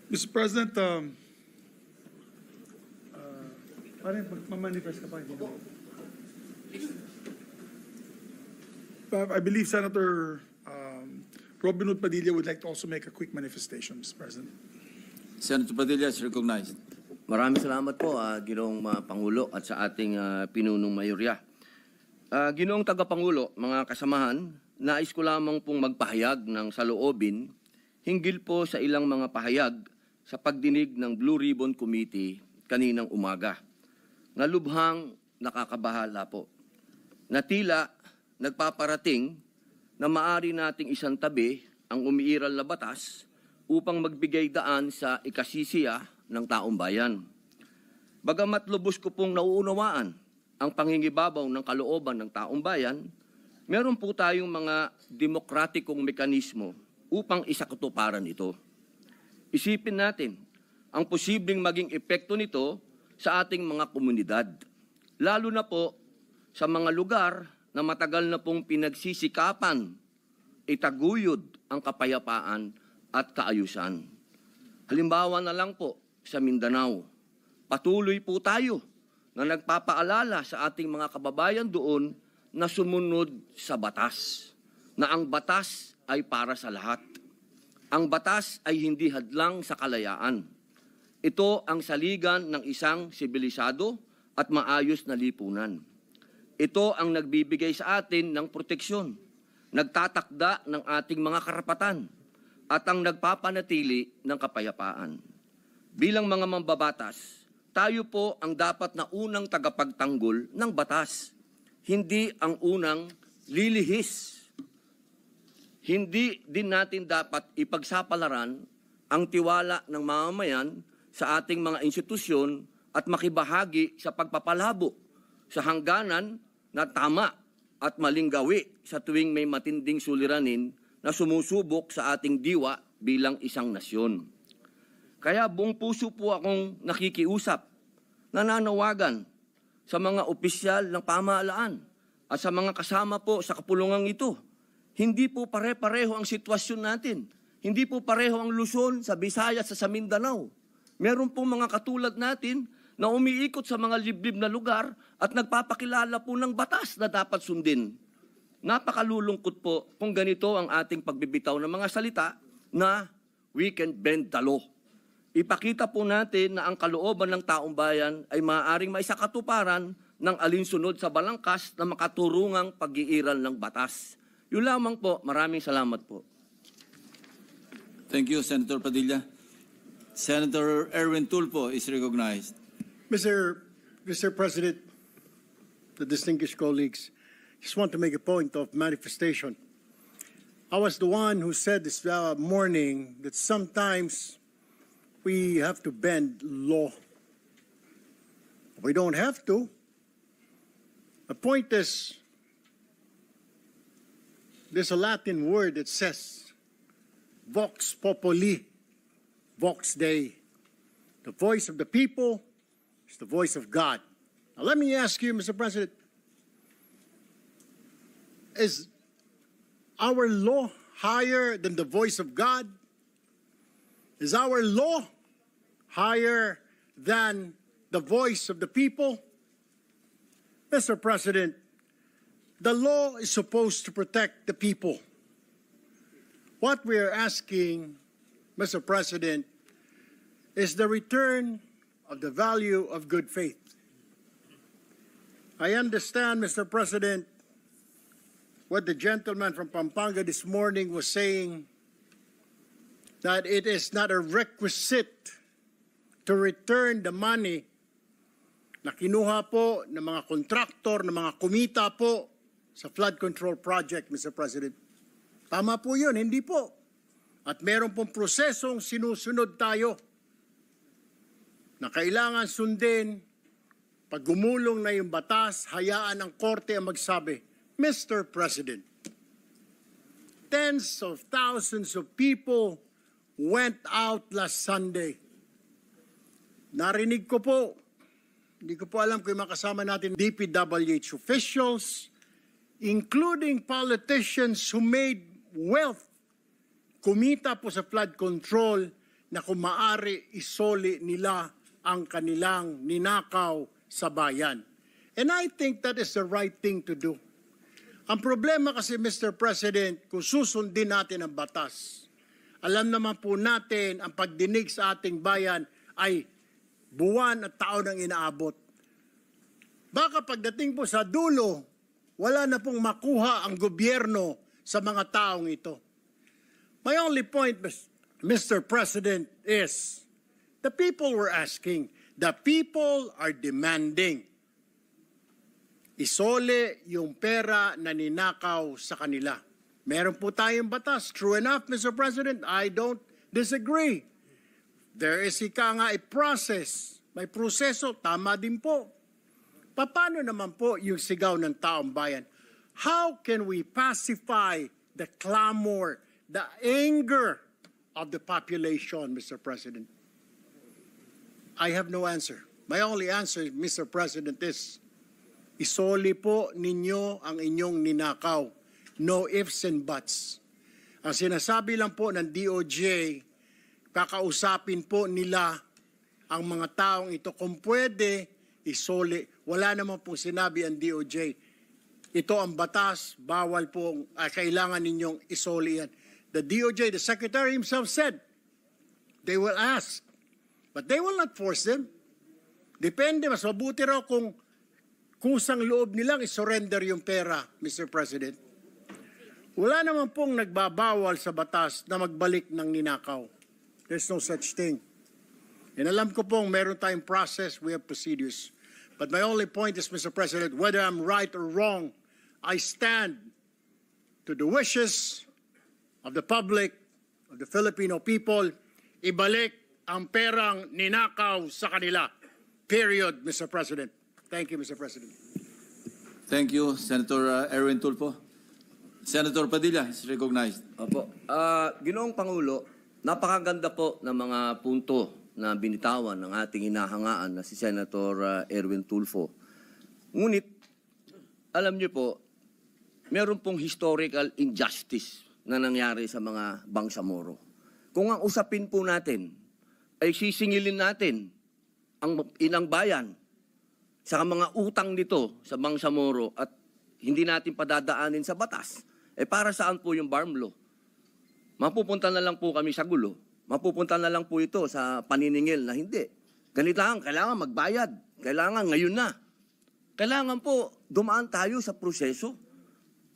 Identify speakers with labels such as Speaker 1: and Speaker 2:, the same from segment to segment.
Speaker 1: Mr. President, parang magmamanifest ka pa, hindi naman. I believe Senator Robin Hood Padilla would like to also make a quick manifestation, Mr. President.
Speaker 2: Senator Padilla is recognized.
Speaker 3: Maraming salamat po, Ginoong Pangulo at sa ating pinunong mayorya. Ginoong Tagapangulo, mga kasamahan, nais ko lamang pong magpahayag ng saloobin hinggil po sa ilang mga pahayag sa pagdinig ng Blue Ribbon Committee kaninang umaga. Nalubhang nakakabahala po. Na tila nagpaparating na maari nating isang tabi ang umiiral na batas upang magbigay daan sa ikasisiya ng taong bayan. Bagamat lubos ko pong nauunawaan ang pangingibabaw ng kalooban ng taong bayan, meron po tayong mga demokratikong mekanismo upang isakatuparan ito. Isipin natin ang posibleng maging epekto nito sa ating mga komunidad, lalo na po sa mga lugar na matagal na pong pinagsisikapan itaguyod ang kapayapaan at kaayusan. Halimbawa na lang po sa Mindanao, patuloy po tayo na nagpapaalala sa ating mga kababayan doon na sumunod sa batas, na ang batas ay para sa lahat. Ang batas ay hindi hadlang sa kalayaan. Ito ang saligan ng isang sibilisado at maayos na lipunan. Ito ang nagbibigay sa atin ng proteksyon, nagtatakda ng ating mga karapatan, at ang nagpapanatili ng kapayapaan. Bilang mga mambabatas, tayo po ang dapat na unang tagapagtanggol ng batas, hindi ang unang lilihis. Hindi din natin dapat ipagsapalaran ang tiwala ng mamamayan sa ating mga institusyon at makibahagi sa pagpapalabo sa hangganan na tama at maling gawi sa tuwing may matinding suliranin na sumusubok sa ating diwa bilang isang nasyon. Kaya buong puso po akong nakikiusap, nananawagan sa mga opisyal ng pamahalaan at sa mga kasama po sa kapulungang ito. Hindi po pare-pareho ang sitwasyon natin. Hindi po pareho ang Luzon sa Visayas sa Mindanao. Meron po mga katulad natin na umiikot sa mga liblib na lugar at nagpapakilala po ng batas na dapat sundin. Napakalulungkot po kung ganito ang ating pagbibitaw ng mga salita na we can bend the law. Ipakita po natin na ang kalooban ng taong bayan ay maaaring maisakatuparan ng alinsunod sa balangkas na makaturungang pag-iiral ng batas. Yun lamang po. Maraming salamat po.
Speaker 2: Thank you, Senator Padilla. Senator Erwin Tulfo is recognized.
Speaker 4: Mr. President, the distinguished colleagues, just want to make a point of manifestation. I was the one who said this morning that sometimes we have to bend law. We don't have to. The point is, there's a Latin word that says, vox populi, vox Dei. The voice of the people is the voice of God. Now let me ask you, Mr. President, is our law higher than the voice of God? Is our law higher than the voice of the people? Mr. President, the law is supposed to protect the people. What we are asking, Mr. President, is the return of the value of good faith. I understand, Mr. President, what the gentleman from Pampanga this morning was saying, that it is not a requisite to return the money na kinuha po ng mga kontraktor, ng mga kumita po sa flood control project, Mr. President. Tama po yun, hindi po. At meron pong prosesong sinusunod tayo na kailangan sundin. Pag gumulong na yung batas, hayaan ang korte ang magsabi, Mr. President, tens of thousands of people went out last Sunday. Narinig ko po, hindi ko po alam kung makasama natin DPWH officials, including politicians who made wealth, kumita po sa flood control na kung maaari isoli nila ang kanilang ninakaw sa bayan. And I think that is the right thing to do. Ang problema kasi, Mr. President, kung susundin natin ang batas, alam naman po natin ang pagdinig sa ating bayan ay buwan at taon ang inaabot. Baka pagdating po sa dulo, wala na pong makuha ang gobyerno sa mga taong ito. My only point, Mr. President, is the people were asking, the people are demanding. Isole yung pera na ninakaw sa kanila. Meron po tayong batas. True enough, Mr. President, I don't disagree. There is a process. May proseso, tama din po. Paano naman po yung sigaw ng taong bayan? How can we pacify the clamor, the anger of the population, Mr. President? I have no answer. My only answer, Mr. President, is isoli po ninyo ang inyong ninakaw. No ifs and buts. Ang sinasabi lang po ng DOJ, kakausapin po nila ang mga taong ito. Kung pwede, isoli. Wala naman po sinabi ang DOJ. Ito ang batas, bawal po, kailangan ninyong isoli yan. The DOJ, the Secretary himself said, they will ask, but they will not force them. Depende, mas mabuti raw kung kusang loob nilang isurrender yung pera, Mr. President. Wala naman pong nagbabawal sa batas na magbalik ng ninakaw. There's no such thing. And alam ko pong meron tayong process, we have procedures. But my only point is, Mr. President, whether I'm right or wrong, I stand to the wishes of the public, of the Filipino people, ibalik ang perang ninakaw sa kanila. Period, Mr. President. Thank you, Mr. President.
Speaker 2: Thank you, Senator Erwin Tulfo. Senator Padilla is recognized.
Speaker 3: Opo. Ginoong Pangulo, napakaganda po ng mga punto na binitawan ng ating hinahangaan na si Senator Erwin Tulfo. Ngunit, alam niyo po, meron pong historical injustice na nangyari sa mga Bangsamoro. Kung ang usapin po natin ay sisingilin natin ang inang bayan sa mga utang nito sa Bangsamoro at hindi natin padadaanin sa batas, para saan po yung BARM law? Mapupunta na lang po kami sa gulo. Mapupunta na lang po ito sa paniningil na hindi. Ganito lang, kailangan magbayad. Kailangan ngayon na. Kailangan po dumaan tayo sa proseso.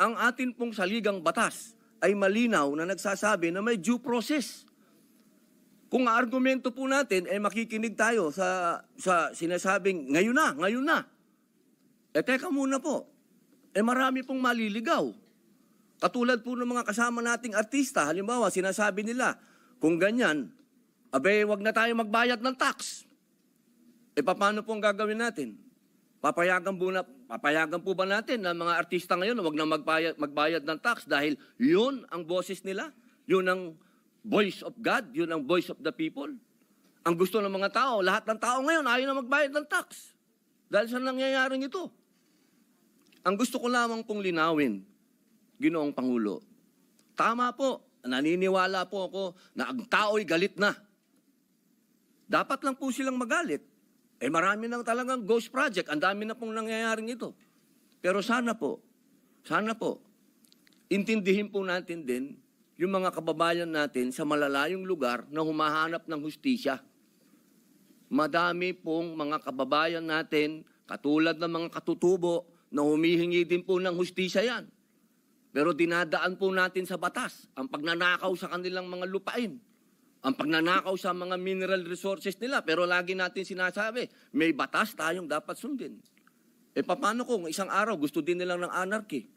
Speaker 3: Ang atin pong saligang batas ay malinaw na nagsasabi na may due process. Kung argumento po natin, makikinig tayo sa sinasabing ngayon na. Teka muna po. Marami pong maliligaw. Katulad po ng mga kasama nating artista, halimbawa, sinasabi nila, kung ganyan, wag na tayo magbayad ng tax. Paano po ang gagawin natin? Papayagan po ba natin na mga artista ngayon wag na magbayad ng tax dahil yun ang boses nila? Yun ang voice of God? Yun ang voice of the people? Ang gusto ng mga tao, lahat ng tao ngayon ayaw na magbayad ng tax. Dahil sa nangyayaring ito. Ang gusto ko lamang pong linawin, Ginoong Pangulo, tama po, naniniwala po ako na ang tao'y galit na. Dapat lang po silang magalit. Marami nang talagang ghost project. Ang dami na pong nangyayaring ito. Pero sana po, intindihin po natin din yung mga kababayan natin sa malalayong lugar na humahanap ng hustisya. Madami pong mga kababayan natin, katulad ng mga katutubo, na humihingi din po ng hustisya yan. Pero dinadaan po natin sa batas ang pagnanakaw sa kanilang mga lupain, ang pagnanakaw sa mga mineral resources nila. Pero lagi natin sinasabi, may batas tayong dapat sundin. Paano kung isang araw gusto din nilang ng anarchy?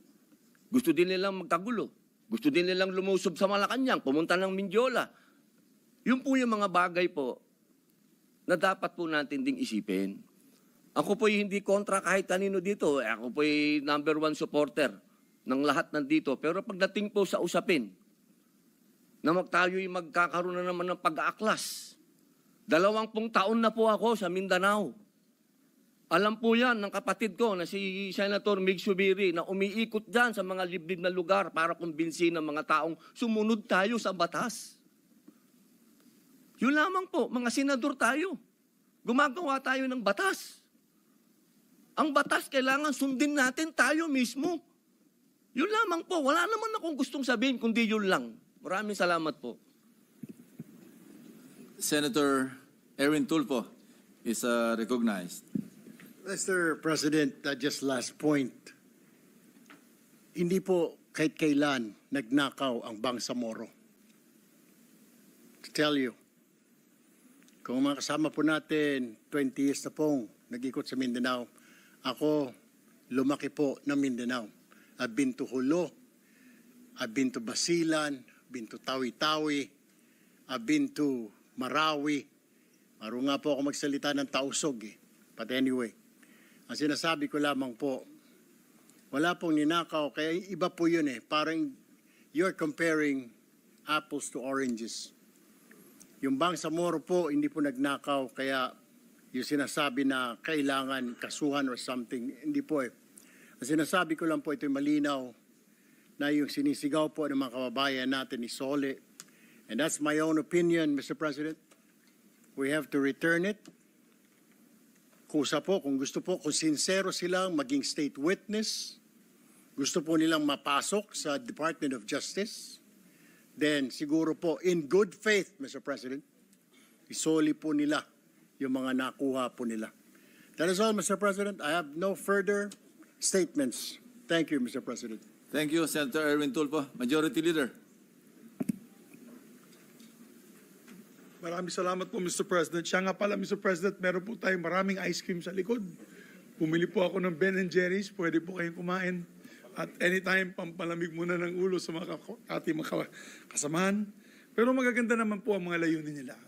Speaker 3: Gusto din nilang magkagulo? Gusto din nilang lumusob sa Malacanang, pumunta ng Mindiola? Yun po yung mga bagay po na dapat po natin ding isipin. Ako po'y hindi kontra kahit kanino dito. Ako po'y number 1 supporter ng lahat nandito. Pero pagdating po sa usapin, na tayo'y magkakaroon na naman ng pag-aaklas. 20 taon na po ako sa Mindanao. Alam po yan ng kapatid ko na si Senator Mig Subiri na umiikot dyan sa mga liblib na lugar para kumbinsin ng mga taong sumunod tayo sa batas. Yun lamang po, mga senador tayo. Gumagawa tayo ng batas. Ang batas kailangan sundin natin tayo mismo. Yun lamang po. Wala naman akong gustong sabihin kundi yun lang. Maraming salamat po.
Speaker 2: Senator Erwin Tulfo is recognized.
Speaker 4: Mr. President, just last point. Hindi po kahit kailan nagnakaw ang Bangsamoro. To tell you, kung mga kasama po natin, 20 years na pong nag-ikot sa Mindanao, ako, lumaki po ng Mindanao. I've been to Hulo, I've been to Basilan, been to Tawi-Tawi, I've been to Marawi. Maro nga po ako magsalita ng Tausog eh. But anyway, ang sinasabi ko lamang po, wala pong ninakaw, kaya iba po yun eh. Parang you're comparing apples to oranges. Yung Bangsamoro po, hindi po nagnakaw, kaya yung sinasabi na kailangan kasuhan or something, hindi po eh. Ang sinasabi ko lang po, ito'y malinaw na yung sinisigaw po ng mga kababayan natin ni Sole. And that's my own opinion, Mr. President. We have to return it. Kusa po, kung gusto po, kung sincero silang maging state witness, gusto po nilang mapasok sa Department of Justice, then siguro po, in good faith, Mr. President, isoli po nila yung mga nakuha po nila. That is all, Mr. President. I have no further statements. Thank you, Mr. President.
Speaker 2: Thank you, Senator Erwin Tulfo. Majority Leader.
Speaker 1: Maraming salamat po, Mr. President. Siya nga pala, Mr. President, meron po tayong maraming ice cream sa likod. Pumili po ako ng Ben & Jerry's. Pwede po kayong kumain. At anytime, pampalamig muna ng ulo sa mga ating mga kasamahan. Pero magaganda naman po ang mga layunin nila.